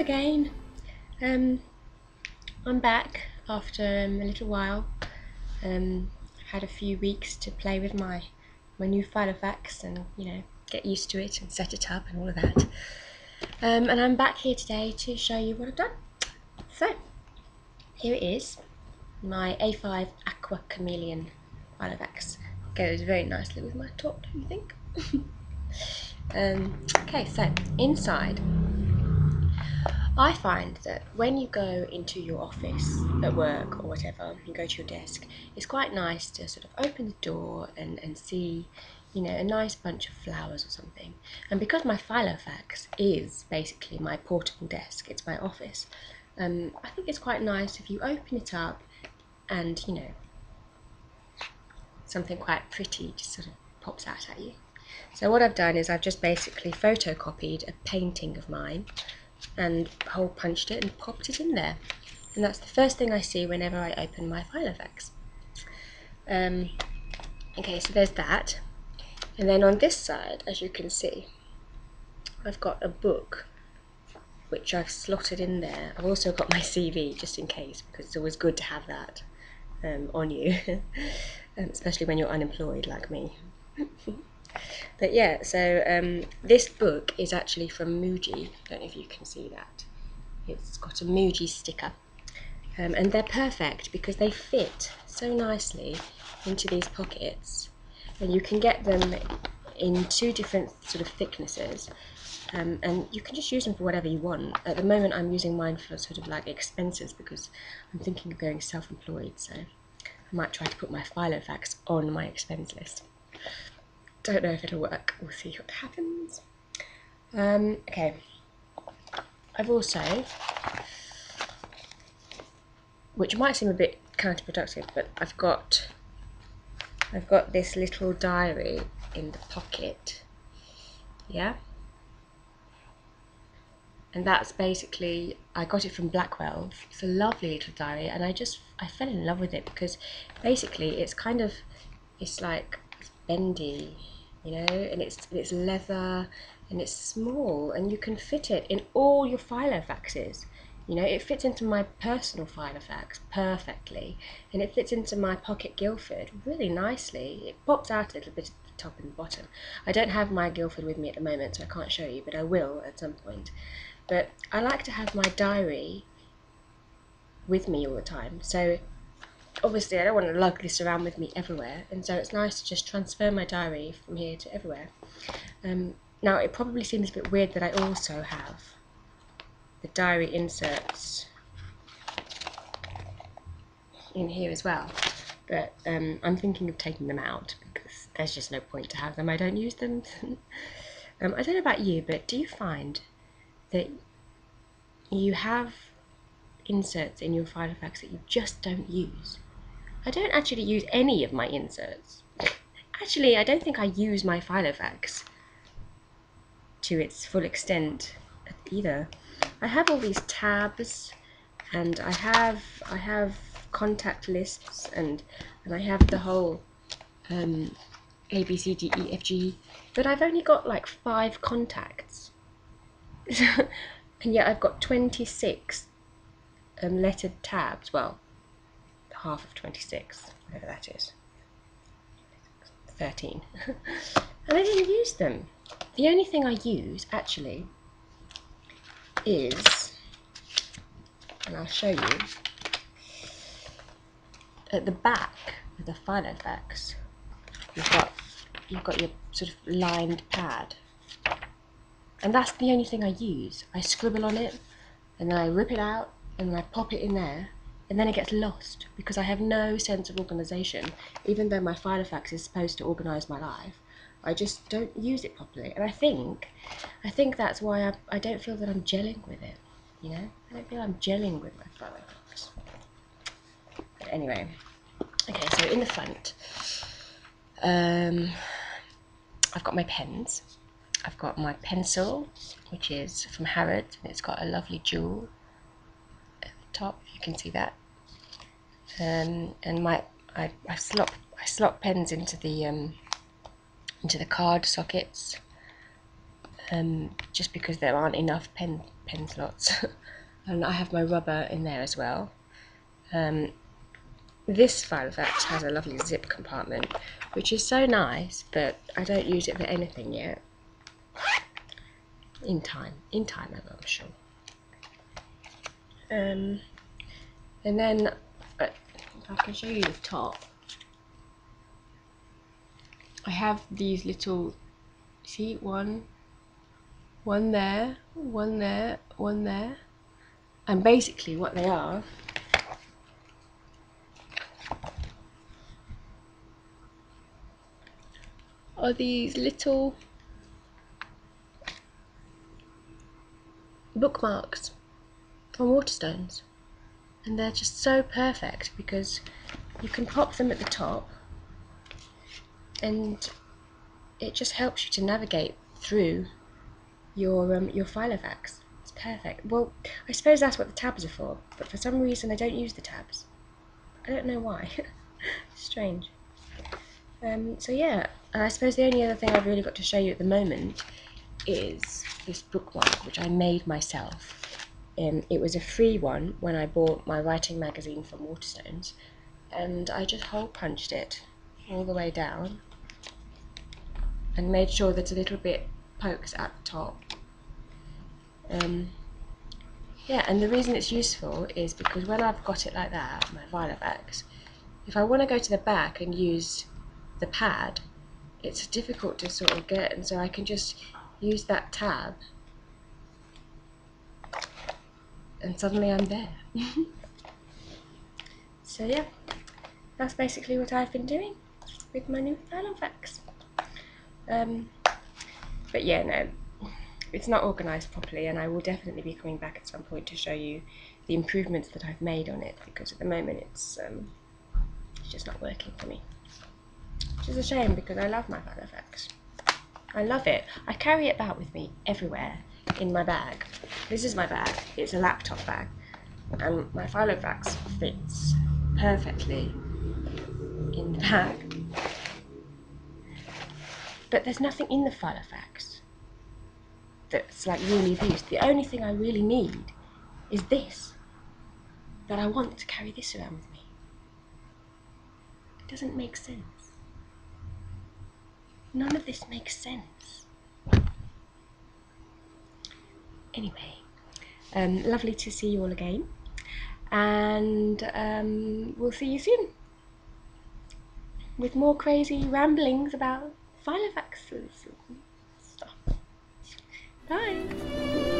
again. I'm back after a little while. Had a few weeks to play with my new Filofax and get used to it and set it up and all of that. And I'm back here today to show you what I've done. So here it is, my A5 Aqua Chameleon Filofax. Goes very nicely with my top, don't you think? Okay, so inside, I find that when you go into your office at work or whatever, you go to your desk, it's quite nice to sort of open the door and see, a nice bunch of flowers or something. And because my Filofax is basically my portable desk, it's my office, I think it's quite nice if you open it up and, something quite pretty just sort of pops out at you. So what I've done is I've just basically photocopied a painting of mine and hole punched it and popped it in there, and that's the first thing I see whenever I open my Filofax. Okay, so there's that, and then on this side, as you can see, I've got a book which I've slotted in there. I've also got my CV just in case, because it's always good to have that on you, especially when you're unemployed like me. But yeah, so this book is actually from Muji. I don't know if you can see that. It's got a Muji sticker. And they're perfect because they fit so nicely into these pockets. And you can get them in two different sort of thicknesses. And you can just use them for whatever you want. At the moment I'm using mine for sort of like expenses because I'm thinking of going self-employed. So I might try to put my Filofax on my expense list. Don't know if it'll work, we'll see what happens. Okay, I've also, which might seem a bit counterproductive, but I've got this little diary in the pocket, yeah? And that's basically, I got it from Blackwell. It's a lovely little diary, and I fell in love with it because basically it's like bendy, and it's leather and it's small, and you can fit it in all your Filofaxes. It fits into my personal Filofax perfectly, and it fits into my pocket Guildford really nicely. It pops out a little bit at the top and the bottom. I don't have my Guildford with me at the moment, so I can't show you, but I will at some point. But I like to have my diary with me all the time, so obviously I don't want to lug this around with me everywhere, and so it's nice to just transfer my diary from here to everywhere. Now it probably seems a bit weird that I also have the diary inserts in here as well, but I'm thinking of taking them out because there's just no point to have them. I don't use them. I don't know about you, but do you find that you have inserts in your Filofax that you just don't use? I don't actually use any of my inserts. Actually, I don't think I use my Filofax to its full extent either. I have all these tabs, and I have contact lists, and I have the whole A, B, C, D, E, F, G, but I've only got like 5 contacts. And yet I've got 26 lettered tabs. Well, half of 26, whatever that is, 13. And I didn't use them. The only thing I use actually is, and I'll show you, at the back of the Filofax you've got your sort of lined pad, and that's the only thing I use. I scribble on it and then I rip it out and then I pop it in there, and then it gets lost because I have no sense of organisation. Even though my Filofax is supposed to organise my life, I just don't use it properly. And I think that's why I don't feel that I'm gelling with it. I don't feel I'm gelling with my Filofax. But anyway, okay, so in the front, I've got my pens. I've got my pencil, which is from Harrods, and it's got a lovely jewel at the top, if you can see that. And I slot pens into the card sockets, just because there aren't enough pen pen slots. And I have my rubber in there as well. This Filofax has a lovely zip compartment, which is so nice, but I don't use it for anything yet. In time I will, I'm sure. And then, if I can show you the top, I have these little, see, one there, one there, one there, and basically what they are these little bookmarks from Waterstones, and they're just so perfect because you can pop them at the top and it just helps you to navigate through your Filofax. It's perfect. Well, I suppose that's what the tabs are for, but for some reason I don't use the tabs. I don't know why. Strange. So yeah, I suppose the only other thing I've really got to show you at the moment is this bookmark, which I made myself. It was a free one when I bought my writing magazine from Waterstones, and I just hole punched it all the way down and made sure that a little bit pokes at the top. Yeah, and the reason it's useful is because when I've got it like that, my Filofax, if I want to go to the back and use the pad, it's difficult to sort of get, and so I can just use that tab and suddenly I'm there. So yeah, that's basically what I've been doing with my new Filofax. But yeah, no, it's not organised properly, and I will definitely be coming back at some point to show you the improvements that I've made on it, because at the moment it's just not working for me. Which is a shame because I love my Filofax. I love it. I carry it about with me everywhere in my bag. This is my bag. It's a laptop bag. And my Filofax fits perfectly in the bag. But there's nothing in the Filofax that's like really of use. The only thing I really need is this. But I want to carry this around with me. It doesn't make sense. None of this makes sense. Anyway, lovely to see you all again, and we'll see you soon with more crazy ramblings about Filofaxes and stuff. Bye!